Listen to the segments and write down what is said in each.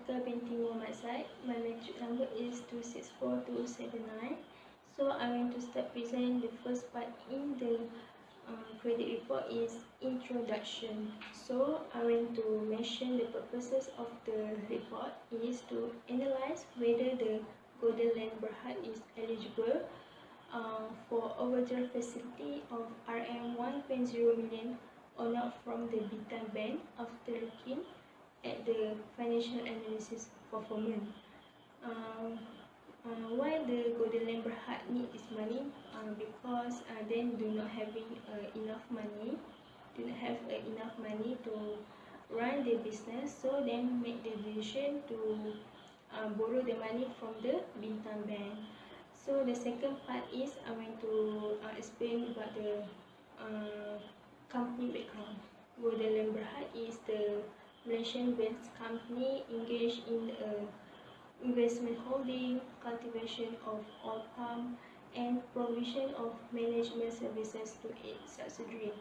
Hotel Bentimo site. My matric number is 264279. So I'm going to start presenting the first part in the credit report is introduction. So I'm going to mention the purposes of the report is to analyze whether the Golden Land Berhad is eligible for overdraft facility of RM 1.0 million or not from the Bintan Bank after looking at the financial analysis performance. Um, why the Golden Land Berhad need this money? Because they do not having enough money, to run their business, so they make the decision to borrow the money from the Bintan Bank. So the second part is I'm going to explain about the company background. Golden Land Berhad is the Malaysian-based company engaged in investment holding, cultivation of oil palm, and provision of management services to its subsidiary.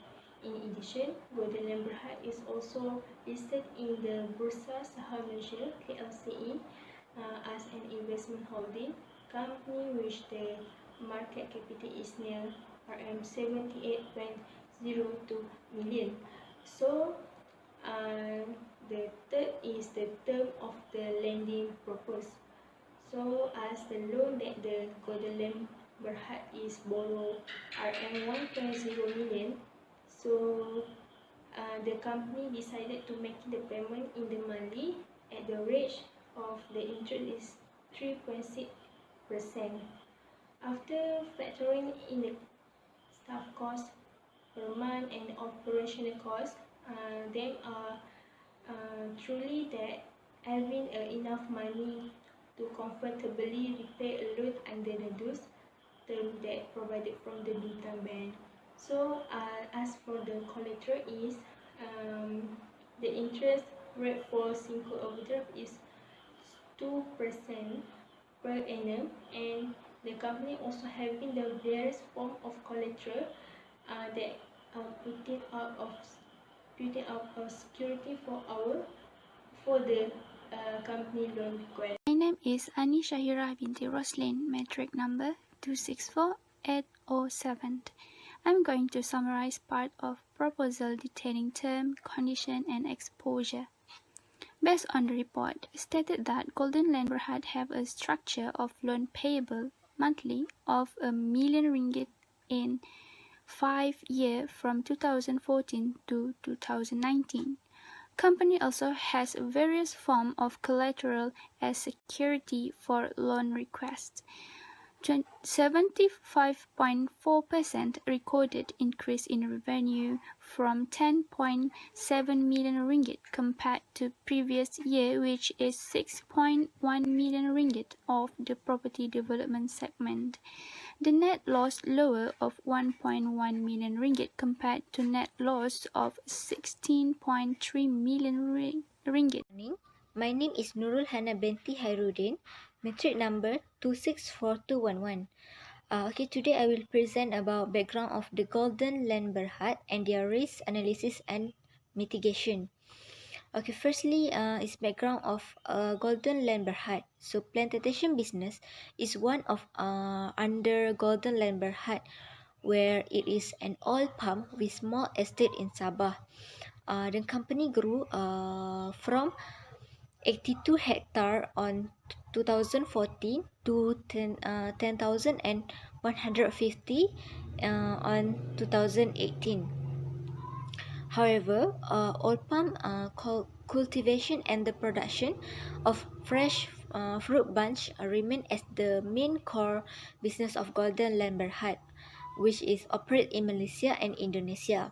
In addition, Golden Land Berhad is also listed in the Bursa Saham Malaysia (KLCE) as an investment holding company, which the market capital is near RM 78.02 million. So, the third is the term of the lending purpose. So, as the loan that the Golden Land Berhad is borrow RM 1.0 million, so the company decided to make the payment in the monthly at the rate of the interest is 3.6%. After factoring in the staff cost per month and operational costs, they are truly that having enough money to comfortably repay a loan under the those term that provided from the Bintan Bank. So as for the collateral is the interest rate for simple overdraft is 2% per annum, and the company also having the various form of collateral that putting out of security for the company loan required. My name is Ani Shahira binti Roslin, matric number 264807. I'm going to summarize part of proposal detailing term, condition, and exposure. Based on the report, stated that Golden Land Berhad have a structure of loan payable monthly of RM1 million in 5 years from 2014 to 2019. Company also has various forms of collateral as security for loan requests. 75.4% recorded increase in revenue from RM10.7 million compared to previous year, which is RM6.1 million of the property development segment. The net loss lower of RM1.1 million compared to net loss of RM16.3 million. My name is Nurul Hana binti Hairuddin, matric number 264211. Today I will present about background of the Golden Land Berhad and their risk analysis and mitigation. Firstly, is background of Golden Land Berhad. So plantation business is one of under Golden Land Berhad, where it is an oil palm with small estate in Sabah. The company grew from 82 hectare on 2014 to 10,150 on 2018. However, oil palm cultivation and the production of fresh fruit bunch remain as the main core business of Golden Land Berhad, which is operate in Malaysia and Indonesia.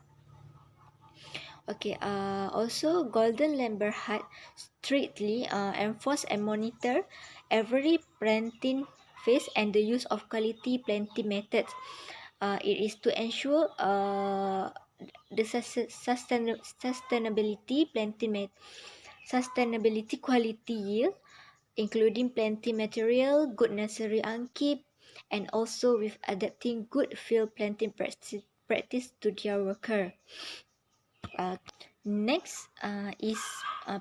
Also Golden Land Berhad strictly enforce and monitor every planting phase and the use of quality planting methods. It is to ensure the sustainability sustainability quality yield, including planting material, good nursery upkeep, and also with adapting good field planting practice to their worker. Next is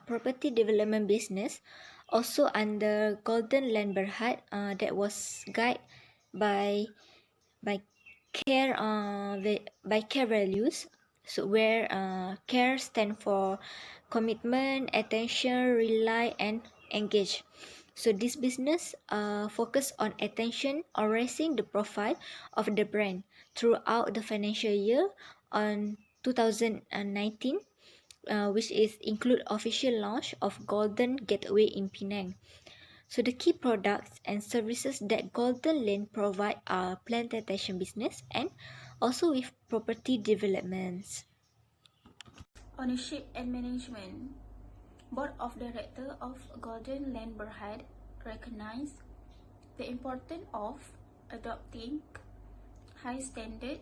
property development business. Also under Golden Land Berhad, that was guided by by care values. So where care stand for commitment, attention, rely, and engage. So this business focus on attention or raising the profile of the brand throughout the financial year on 2019, which is include official launch of Golden Gateway in Penang. So the key products and services that Golden Lane provide are plantation business and also with property developments. Ownership and management. Board of Directors of Golden Land Berhad recognize the importance of adopting high standard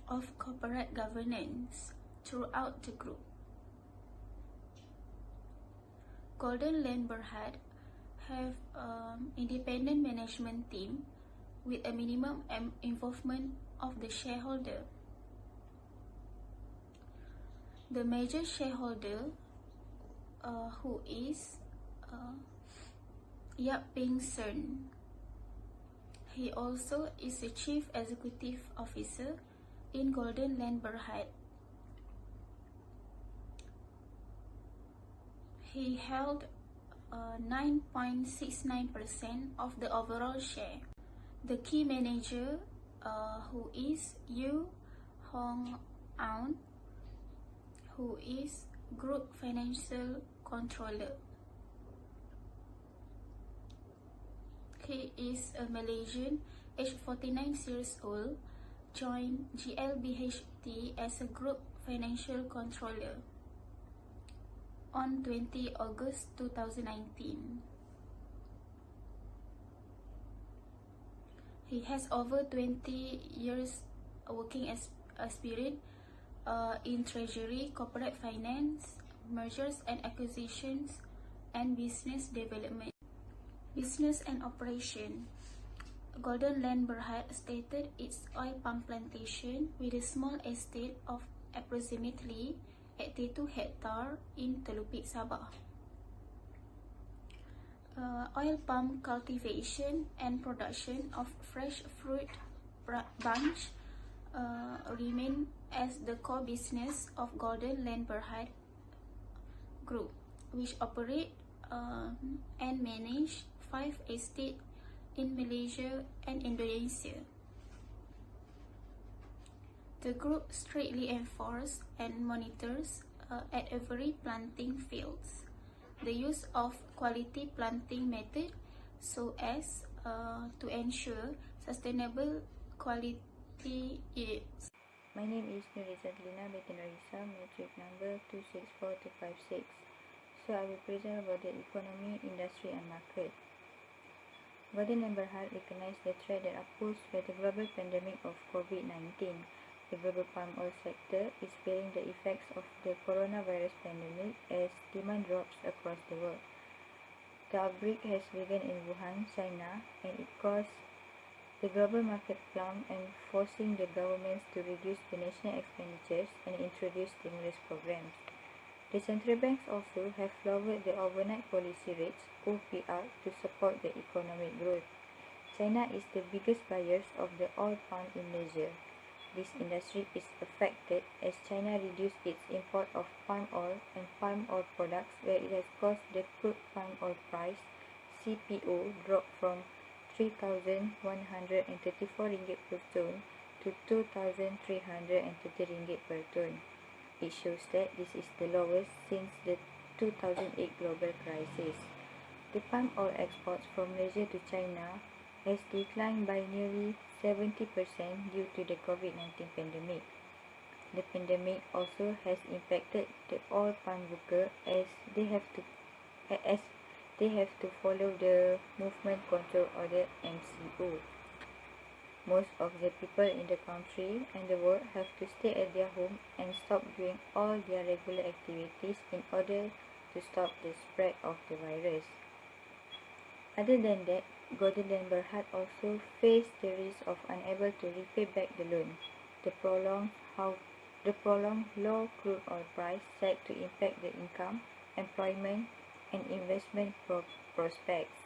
of corporate governance throughout the group. Golden Land Berhad have independent management team with a minimum involvement of the shareholder. The major shareholder, who is Yap Ping Sern. He also is the Chief Executive Officer in Golden Land Berhad. He held 9.69% of the overall share. The key manager, who is Yu Hong Aun, who is Group Financial Controller. He is a Malaysian, aged 49 years old, joined GLBHT as a Group Financial Controller on 20 August 2019. He has over 20 years working experience in treasury, corporate finance, mergers and acquisitions, and business development. Business and operation. Golden Land Berhad started its oil palm plantation with a small estate of approximately 82 hectares in Telupik, Sabah. Oil palm cultivation and production of fresh fruit bunch remain as the core business of Golden Land Berhad Group, which operate and manage 5 estates in Malaysia and Indonesia. The group strictly enforces and monitors at every planting fields the use of quality planting method so as to ensure sustainable quality yields. My name is Nurizadlina Betinarisa, matric number 264256. So I will present about the economy, industry and market. Golden Land Berhad recognized the threat that posed by the global pandemic of COVID-19. The global palm oil sector is feeling the effects of the coronavirus pandemic as demand drops across the world. The outbreak has begun in Wuhan, China, and it caused the global market plumb and forcing the governments to reduce the national expenditures and introduce stimulus programs. The central banks also have lowered the overnight policy rates (OPR) to support the economic growth. China is the biggest buyer of the oil palm in Asia. This industry is affected as China reduced its import of palm oil and palm oil products, where it has caused the crude palm oil price (CPO) drop from 3,134 ringgit per ton to 2,330 ringgit per ton. It shows that this is the lowest since the 2008 global crisis. The palm oil exports from Malaysia to China has declined by nearly 70% due to the COVID-19 pandemic. The pandemic also has impacted the oil palm worker as they have to follow the Movement Control Order (MCO). Most of the people in the country and the world have to stay at their home and stop doing all their regular activities in order to stop the spread of the virus. Other than that, Golden Land Berhad also faced the risk of unable to repay back the loan. The prolonged low crude oil price said to impact the income, employment, and investment prospects.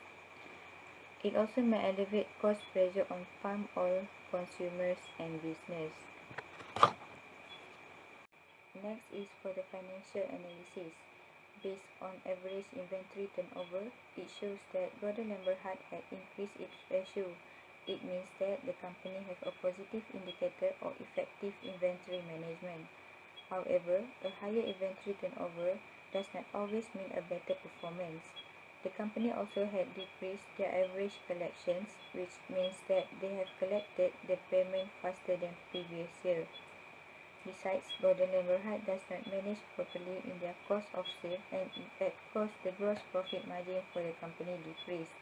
It also may elevate cost pressure on palm oil consumers and business. Next is for the financial analysis. Based on average inventory turnover, it shows that Gordon Berhad had increased its ratio. It means that the company has a positive indicator of effective inventory management. However, a higher inventory turnover does not always mean a better performance. The company also had decreased their average collections, which means that they have collected the payment faster than previous year. Besides, Gordon Berhad does not manage properly in their cost of sale, and in fact caused the gross profit margin for the company decreased.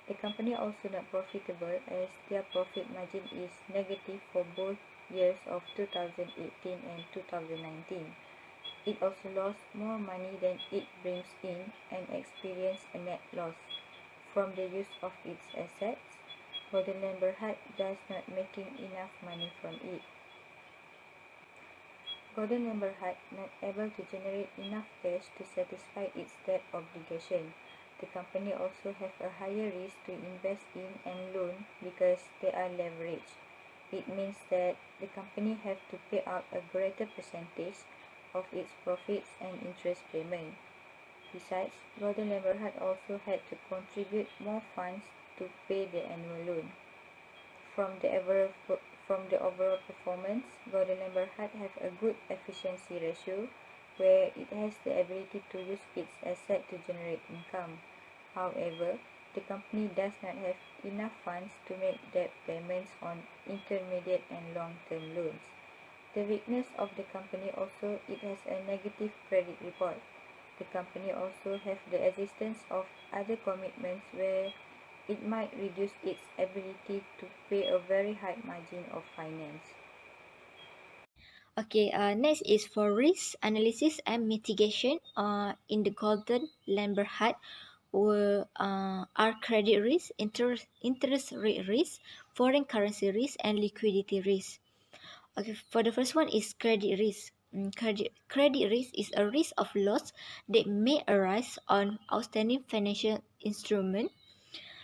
The company also not profitable as their profit margin is negative for both years of 2018 and 2019. It also lost more money than it brings in and experienced a net loss. From the use of its assets, Gordon Berhad does not making enough money from it. Gordon Berhad not able to generate enough cash to satisfy its debt obligation. The company also have a higher risk to invest in and loan because they are leveraged. It means that the company have to pay out a greater percentage of its profits and interest payment. Besides, Gordon Berhad also had to contribute more funds to pay the annual loan. From the overall performance, Gordon Berhad have a good efficiency ratio where it has the ability to use its asset to generate income. However, the company does not have enough funds to make debt payments on intermediate and long-term loans. The weakness of the company also, it has a negative credit report. The company also have the existence of other commitments where it might reduce its ability to pay a very high margin of finance. Okay, next is for risk analysis and mitigation. In the Gordon Berhad are credit risk, interest rate risk, foreign currency risk, and liquidity risk. Okay, for the first one is credit risk. Credit risk is a risk of loss that may arise on outstanding financial instrument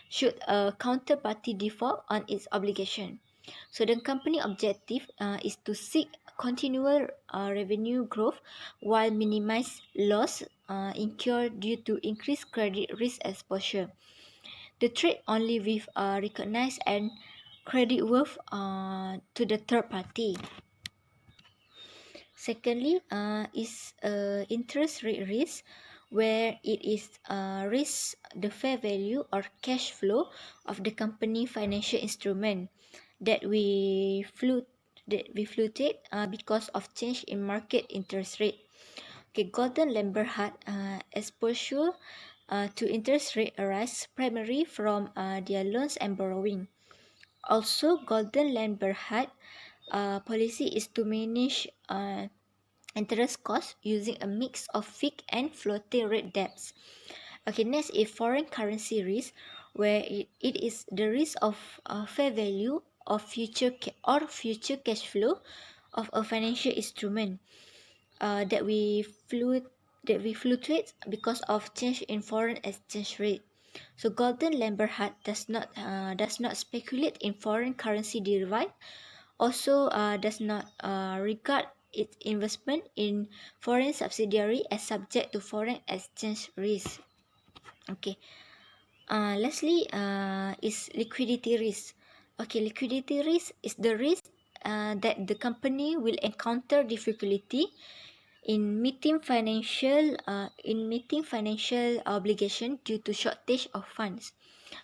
should a counterparty default on its obligation. So the company objective is to seek continual revenue growth while minimize loss incurred due to increased credit risk exposure. The trade only with recognized and credit worth to the third party. Secondly, is interest rate risk, where it is risk the fair value or cash flow of the company financial instrument that we fluctuate because of change in market interest rate. Okay, Gordon Berhad exposure to interest rate arise primarily from their loans and borrowing. Also, Gordon Berhad policy is to manage interest costs using a mix of fixed and floating rate debts. Okay, next is foreign currency risk, where it is the risk of fair value of future cash flow of a financial instrument that we fluctuate because of change in foreign exchange rate. So Gordon Berhad does not speculate in foreign currency derivative, also does not regard its investment in foreign subsidiary as subject to foreign exchange risk. Okay. Lastly, is liquidity risk. Okay, liquidity risk is the risk that the company will encounter difficulty in meeting financial obligation due to shortage of funds.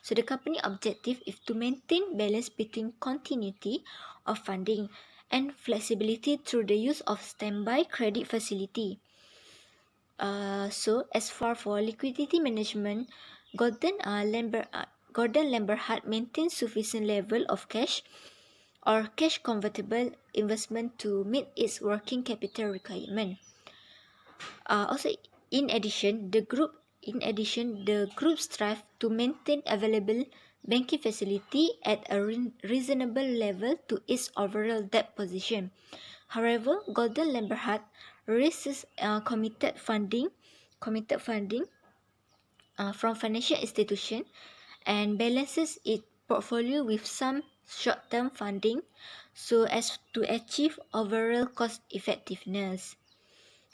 So the company objective is to maintain balance between continuity of funding and flexibility through the use of standby credit facility. So as for liquidity management, Gordon Berhad maintains sufficient level of cash or cash convertible investment to meet its working capital requirement. Also, in addition, the group strive to maintain available banking facility at a reasonable level to its overall debt position. However, Gordon Berhad raises committed funding from financial institution and balances its portfolio with some short-term funding so as to achieve overall cost effectiveness.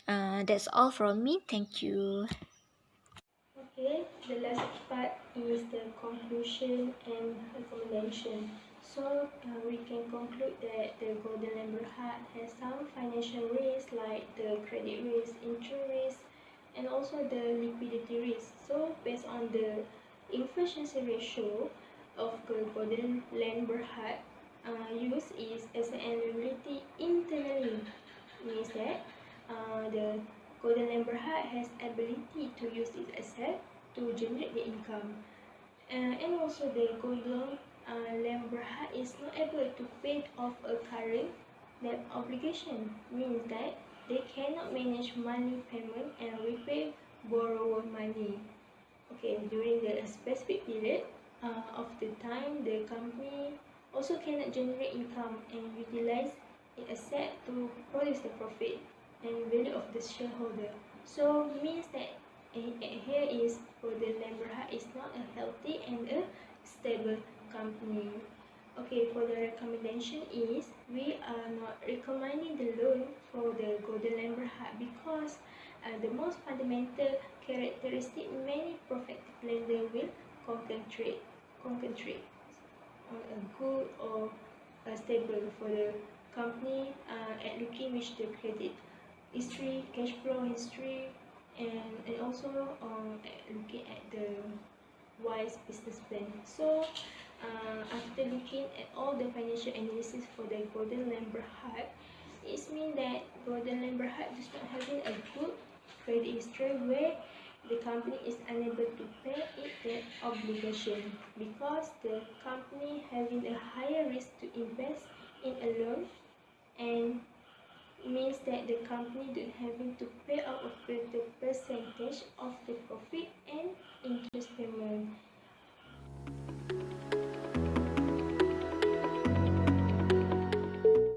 That's all from me. Thank you. Okay, the last part is the conclusion and recommendation. So we can conclude that the Golden Land Berhad has some financial risks like the credit risk, interest risk, and also the liquidity risk. So based on the efficiency ratio of the Golden Land Berhad, use is asset and liability internally means that the Golden Land Berhad has ability to use its asset to generate the income. And also the Golden Land Berhad is not able to pay off a current debt obligation, means that they cannot manage money payment and repay borrower money. Okay, during the specific period of the time, the company also cannot generate income and utilize its asset to produce the profit and value of the shareholder. So means that here is for the Land Berhad is not a healthy and a stable company. Okay, for the recommendation is we are not recommending the loan for the Golden Land Berhad because the most fundamental characteristic many prospective lender will concentrate on a good or stable for the company at looking which the credit history, cash flow history, and also looking at the wise business plan. So after looking at all the financial analysis for the Golden Land Berhad, it means that Golden Land Berhad is not having a good credit history where the company is unable to pay its debt obligation because the company having a higher risk to invest in a loan and means that the company don't having to pay out a greater percentage of the profit